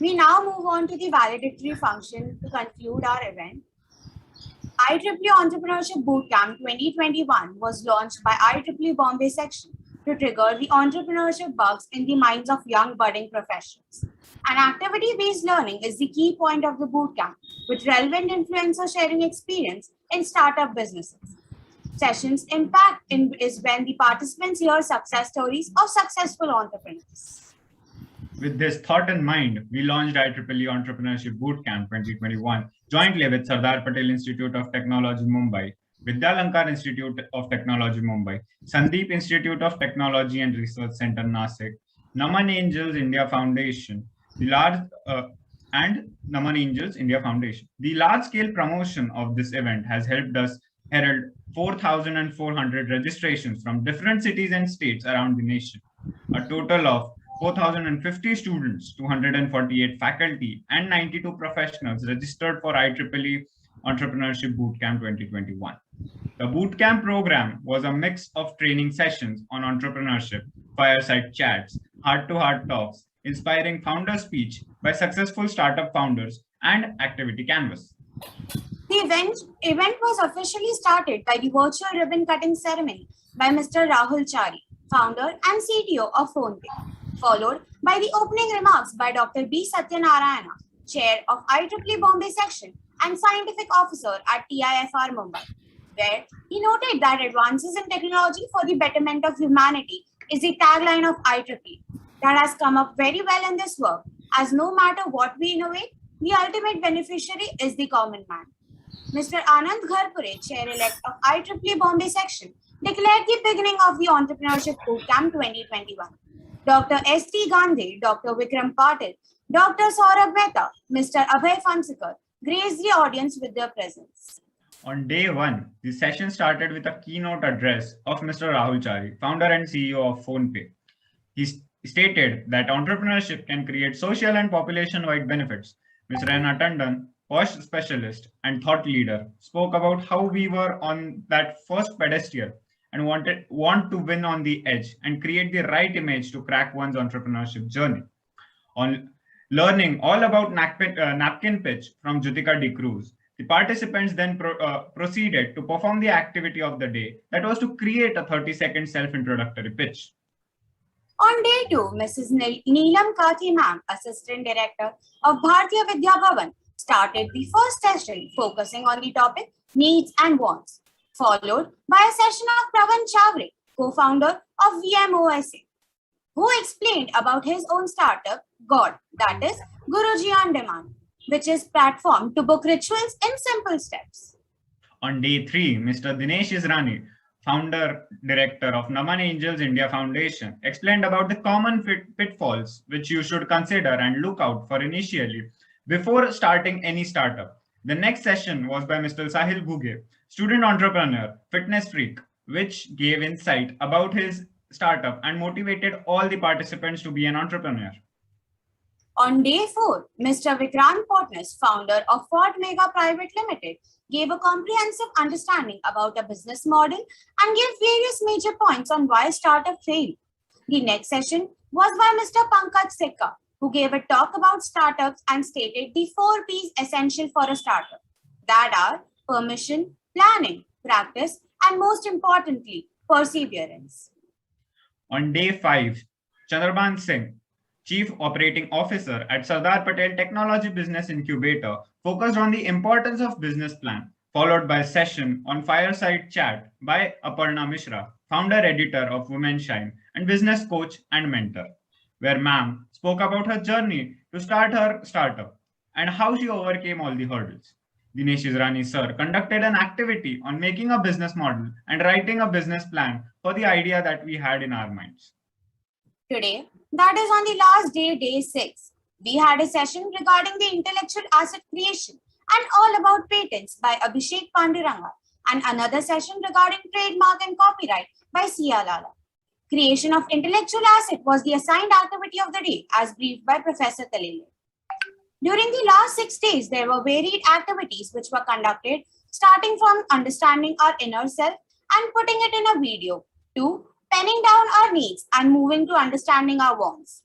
We now move on to the valedictory function to conclude our event. IEEE Entrepreneurship Bootcamp 2021 was launched by IEEE Bombay section to trigger the entrepreneurship bugs in the minds of young budding professionals. An activity-based learning is the key point of the bootcamp, with relevant influencer sharing experience in startup businesses. Sessions impact is when the participants hear success stories of successful entrepreneurs. With this thought in mind, we launched IEEE Entrepreneurship Bootcamp 2021 jointly with Sardar Patel Institute of Technology, Mumbai, Vidyalankar Institute of Technology, Mumbai, Sandeep Institute of Technology and Research Center, Nasik, Naman Angels India Foundation, and Naman Angels India Foundation. The large-scale promotion of this event has helped us herald 4,400 registrations from different cities and states around the nation. A total of 4,050 students, 248 faculty, and 92 professionals registered for IEEE Entrepreneurship Bootcamp 2021. The bootcamp program was a mix of training sessions on entrepreneurship, fireside chats, heart-to-heart talks, inspiring founder speech by successful startup founders, and activity canvas. The event was officially started by the virtual ribbon cutting ceremony by Mr. Rahul Chari, founder and CTO of PhonePe, followed by the opening remarks by Dr. B. Satyanarayana, chair of IEEE Bombay section and scientific officer at TIFR Mumbai, where he noted that advances in technology for the betterment of humanity is the tagline of IEEE that has come up very well in this work, as no matter what we innovate, the ultimate beneficiary is the common man. Mr. Anand Gharpure, chair-elect of IEEE Bombay section, declared the beginning of the Entrepreneurship Bootcamp 2021. Dr. S.T. Gandhi, Dr. Vikram Patil, Dr. Saurabh Mehta, Mr. Abhay Fansikar graced the audience with their presence. On day one, the session started with a keynote address of Mr. Rahul Chari, founder and CEO of PhonePe. He stated that entrepreneurship can create social and population-wide benefits. Ms. Raina Tandon, POSH specialist and thought leader, spoke about how we were on that first pedestal and want to win on the edge and create the right image to crack one's entrepreneurship journey. On learning all about napkin pitch from Jutika D. Cruz, the participants then proceeded to perform the activity of the day, that was to create a 30-second self-introductory pitch. On day 2, Mrs. Neelam Kathi Ma'am, Assistant Director of Bhartiya Vidya Bhavan, started the first session focusing on the topic needs and wants, followed by a session of Pravan Chavre, co-founder of VMOSA, who explained about his own startup, God, that is Guruji on Demand, which is platform to book rituals in simple steps. On day 3, Mr. Dinesh Israni, founder director of Naman Angels India Foundation, explained about the common pitfalls which you should consider and look out for initially before starting any startup. The next session was by Mr. Sahil Bhuge, student entrepreneur, fitness freak, which gave insight about his startup and motivated all the participants to be an entrepreneur. On day 4, Mr. Vikrant Potnis, founder of Ford Mega Private Limited, gave a comprehensive understanding about a business model and gave various major points on why startup failed. The next session was by Mr. Pankaj Sikka, who gave a talk about startups and stated the 4 P's essential for a startup. That are permission, planning, practice, and most importantly, perseverance. On day 5, Chandraban Singh, Chief Operating Officer at Sardar Patel Technology Business Incubator, focused on the importance of business plan, followed by a session on fireside chat by Aparna Mishra, founder editor of Women Shine and business coach and mentor, where ma'am spoke about her journey to start her startup and how she overcame all the hurdles. Dinesh Israni sir conducted an activity on making a business model and writing a business plan for the idea that we had in our minds. Today, that is on the last day, day 6, we had a session regarding the intellectual asset creation and all about patents by Abhishek Panduranga, and another session regarding trademark and copyright by Sia Lala. Creation of intellectual asset was the assigned activity of the day as briefed by Professor Talele. During the last 6 days, there were varied activities which were conducted, starting from understanding our inner self and putting it in a video, to penning down our needs and moving to understanding our wants.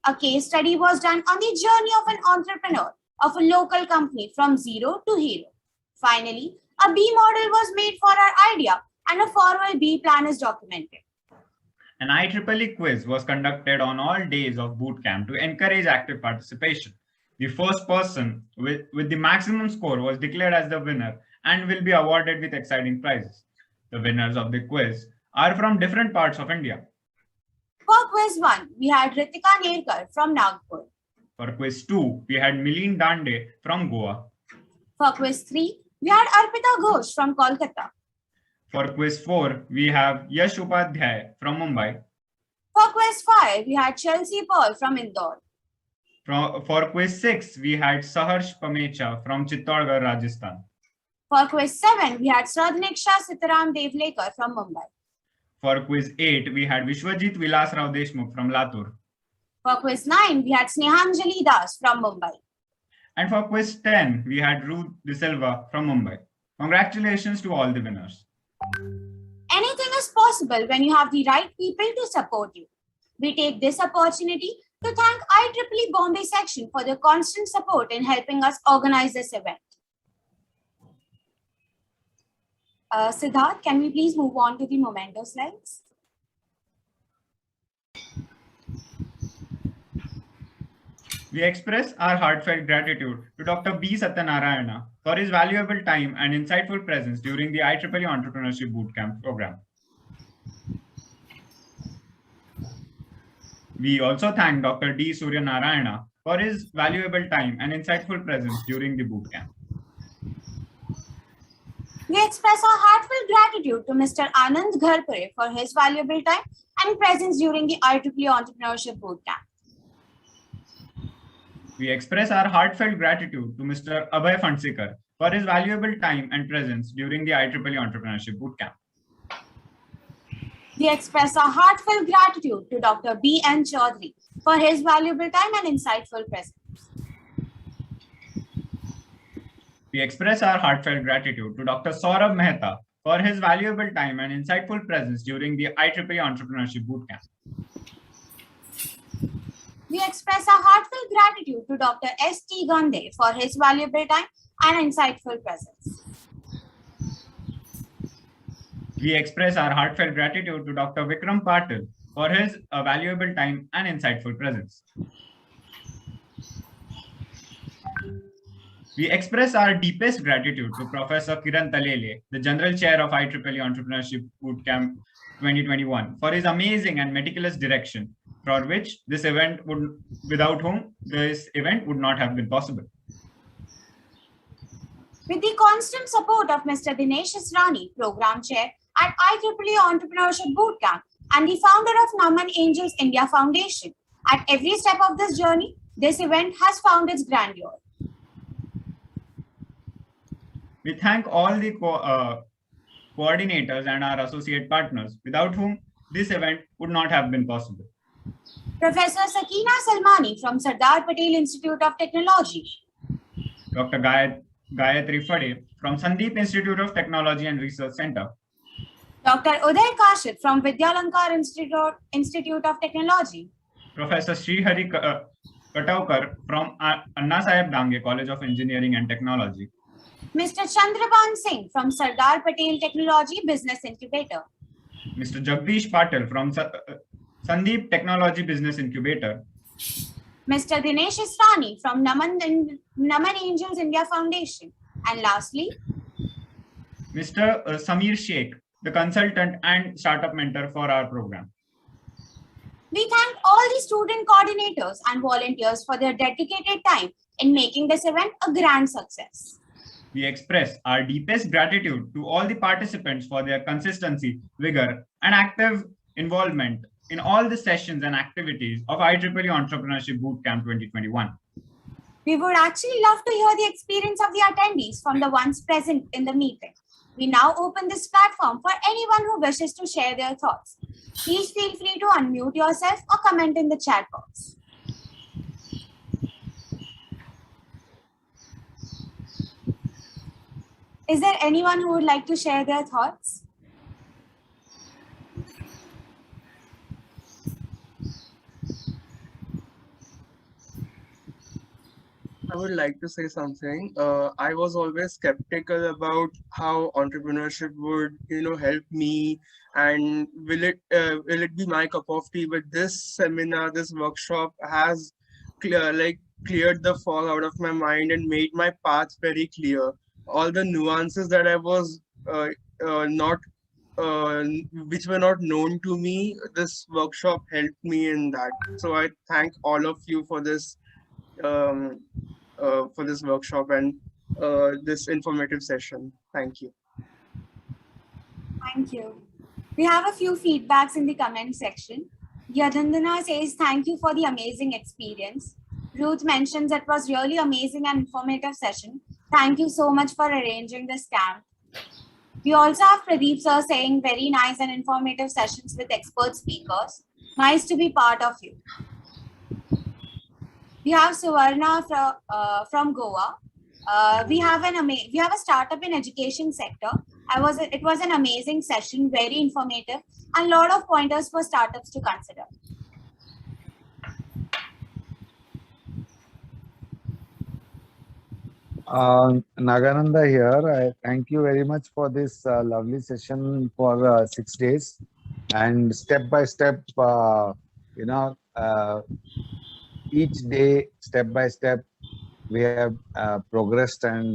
A case study was done on the journey of an entrepreneur of a local company from zero to hero. Finally, a B model was made for our idea and a formal B plan is documented. An IEEE quiz was conducted on all days of bootcamp to encourage active participation. The first person with the maximum score was declared as the winner and will be awarded with exciting prizes. The winners of the quiz are from different parts of India. For quiz 1, we had Ritika Nerkar from Nagpur. For quiz 2, we had Milin Dande from Goa. For quiz 3, we had Arpita Ghosh from Kolkata. For quiz 4, we have Yash Upadhyay from Mumbai. For quiz 5, we had Chelsea Paul from Indore. For quiz 6, we had Saharsh Pamecha from Chittorgarh, Rajasthan. For quiz 7, we had Sradniksha Sitaram Devlekar from Mumbai. For quiz 8, we had Vishwajit Vilasrao Deshmukh from Latur. For quiz 9, we had Snehanjali Das from Mumbai. And for quiz 10, we had Ruth De Silva from Mumbai. Congratulations to all the winners. Anything is possible when you have the right people to support you. We take this opportunity to thank IEEE Bombay section for their constant support in helping us organize this event. Siddharth, can we please move on to the memento slides? We express our heartfelt gratitude to Dr. B. Satyanarayana for his valuable time and insightful presence during the IEEE Entrepreneurship Bootcamp program. We also thank Dr. D. Suryanarayana for his valuable time and insightful presence during the bootcamp. We express our heartfelt gratitude to Mr. Anand Gharpure for his valuable time and presence during the IEEE Entrepreneurship Bootcamp. We express our heartfelt gratitude to Mr. Abhay Phansikar for his valuable time and presence during the IEEE Entrepreneurship Bootcamp. We express our heartfelt gratitude to Dr. B. N. Chaudhary for his valuable time and insightful presence. We express our heartfelt gratitude to Dr. Saurabh Mehta for his valuable time and insightful presence during the IEEE Entrepreneurship Bootcamp. We express our heartfelt gratitude to Dr. S. T. Gandhe for his valuable time and insightful presence. We express our heartfelt gratitude to Dr. Vikram Patil for his valuable time and insightful presence. We express our deepest gratitude to Professor Kiran Talele, the General Chair of IEEE Entrepreneurship Bootcamp 2021, for his amazing and meticulous direction, without whom this event would not have been possible. With the constant support of Mr. Dinesh Israni, Program Chair at IEEE Entrepreneurship Bootcamp and the founder of Naman Angels India Foundation, at every step of this journey, this event has found its grandeur. We thank all the coordinators and our associate partners, without whom this event would not have been possible. Professor Sakina Salmani from Sardar Patel Institute of Technology. Dr. Gayatri Phade from Sandeep Institute of Technology and Research Center. Dr. Uday Kashit from Vidyalankar Institute of Technology. Professor Srihari Kataukar from Anna Saheb Dange College of Engineering and Technology. Mr. Chandraban Singh from Sardar Patel Technology Business Incubator. Mr. Jagdish Patel from Sandeep Technology Business Incubator. Mr. Dinesh Israni from Naman Angels India Foundation. And lastly, Mr. Samir Sheikh, the consultant and startup mentor for our program. We thank all the student coordinators and volunteers for their dedicated time in making this event a grand success. We express our deepest gratitude to all the participants for their consistency, vigor, and active involvement in all the sessions and activities of IEEE Entrepreneurship Bootcamp 2021. We would actually love to hear the experience of the attendees from the ones present in the meeting. We now open this platform for anyone who wishes to share their thoughts. Please feel free to unmute yourself or comment in the chat box. Is there anyone who would like to share their thoughts? would like to say something. I was always skeptical about how entrepreneurship would, help me, and will it be my cup of tea? But this seminar, this workshop has cleared the fog out of my mind and made my path very clear. All the nuances that I was not which were not known to me, this workshop helped me in that. So I thank all of you um, for this workshop and this informative session. Thank you. Thank you. We have a few feedbacks in the comment section. Yadandana says, thank you for the amazing experience. Ruth mentions it was really amazing and informative session. Thank you so much for arranging this camp. We also have Pradeep sir saying very nice and informative sessions with expert speakers. Nice to be part of you. We have Suvarna from Goa. We have a startup in education sector. It was an amazing session, very informative, and a lot of pointers for startups to consider. Nagananda here. I thank you very much for this lovely session for 6 days, and step by step, each day, step by step, we have progressed and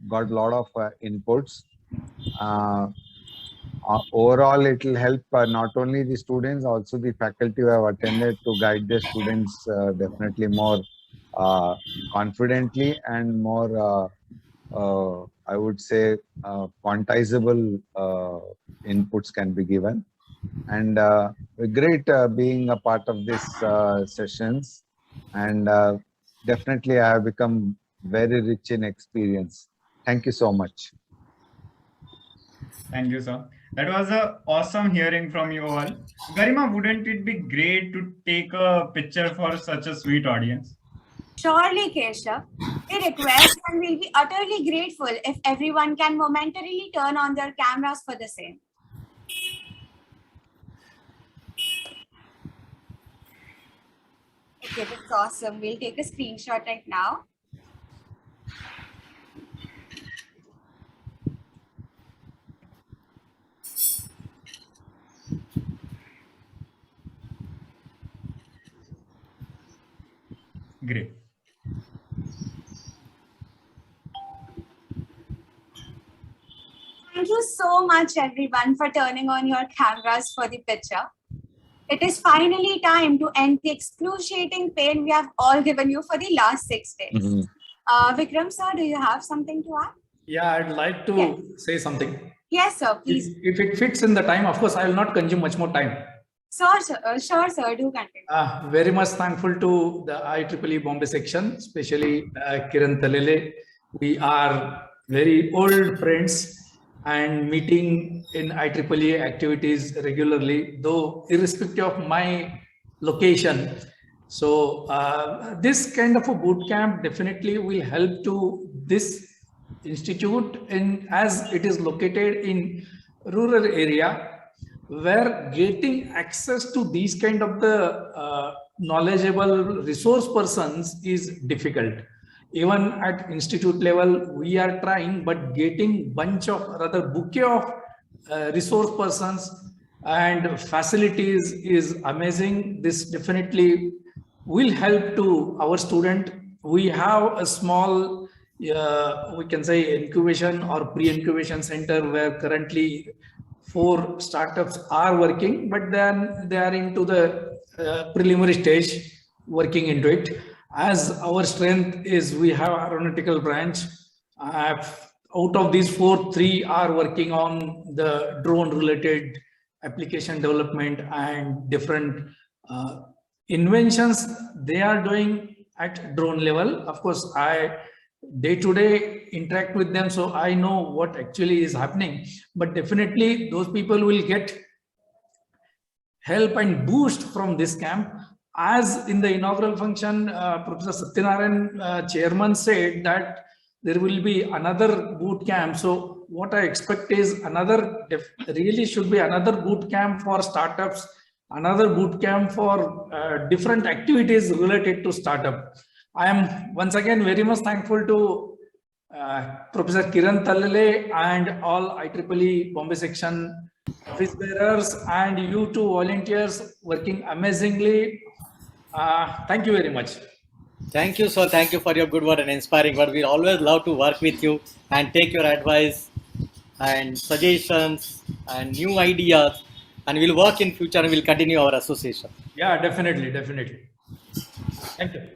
got a lot of inputs. Overall, it will help not only the students, also the faculty who have attended to guide the students definitely more confidently and more, I would say, quantizable inputs can be given. And great being a part of these sessions. And definitely I have become very rich in experience. Thank you so much. Thank you, sir. That was an awesome hearing from you all. Garima, wouldn't it be great to take a picture for such a sweet audience? Surely, Keshav. We request and we'll be utterly grateful if everyone can momentarily turn on their cameras for the same. Okay, that's awesome. We'll take a screenshot right now. Great. Thank you so much, everyone, for turning on your cameras for the picture. It is finally time to end the excruciating pain we have all given you for the last 6 days. Vikram sir, do you have something to add? Yeah, I'd like to say something. Yes, sir, please. If it fits in the time, of course, I will not consume much more time. Sure, sir, do continue. Very much thankful to the IEEE Bombay section, especially Kiran Talele. We are very old friends and meeting in IEEE activities regularly, though irrespective of my location. So this kind of a boot camp definitely will help to this institute as it is located in rural area, where getting access to these kind of the knowledgeable resource persons is difficult. Even at institute level, we are trying, but getting bunch of rather bouquet of resource persons and facilities is amazing. This definitely will help to our student. We have a small, we can say incubation or pre-incubation center where currently 4 startups are working, but then they are into the preliminary stage working into it. As our strength is, we have aeronautical branch. Out of these 4, 3 are working on the drone related application development and different inventions they are doing at drone level. Of course, I day-to-day interact with them, so I know what actually is happening, but definitely those people will get help and boost from this camp. As in the inaugural function, Professor Satyanarayan, chairman, said that there will be another boot camp. So what I expect is really should be another boot camp for startups, another boot camp for different activities related to startup. I am once again very much thankful to Professor Kiran Talale and all IEEE Bombay section office bearers and you two volunteers working amazingly. Thank you very much. Thank you, sir. Thank you for your good word and inspiring word. We always love to work with you and take your advice and suggestions and new ideas. And we'll work in future and we'll continue our association. Yeah, definitely. Thank you.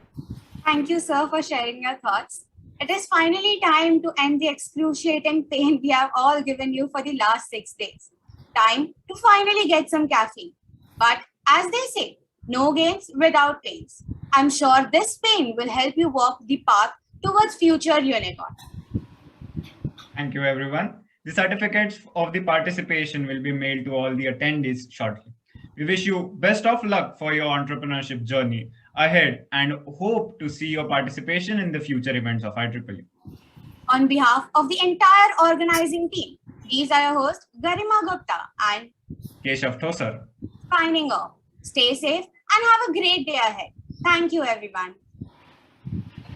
Thank you, sir, for sharing your thoughts. It is finally time to end the excruciating pain we have all given you for the last 6 days. Time to finally get some caffeine. But as they say, no gains without pains. I'm sure this pain will help you walk the path towards future unicorn. Thank you, everyone. The certificates of the participation will be mailed to all the attendees shortly. We wish you best of luck for your entrepreneurship journey ahead and hope to see your participation in the future events of IEEE. On behalf of the entire organizing team, these are your hosts, Garima Gupta and Keshav Thosar. signing off. Stay safe and have a great day ahead. Thank you, everyone.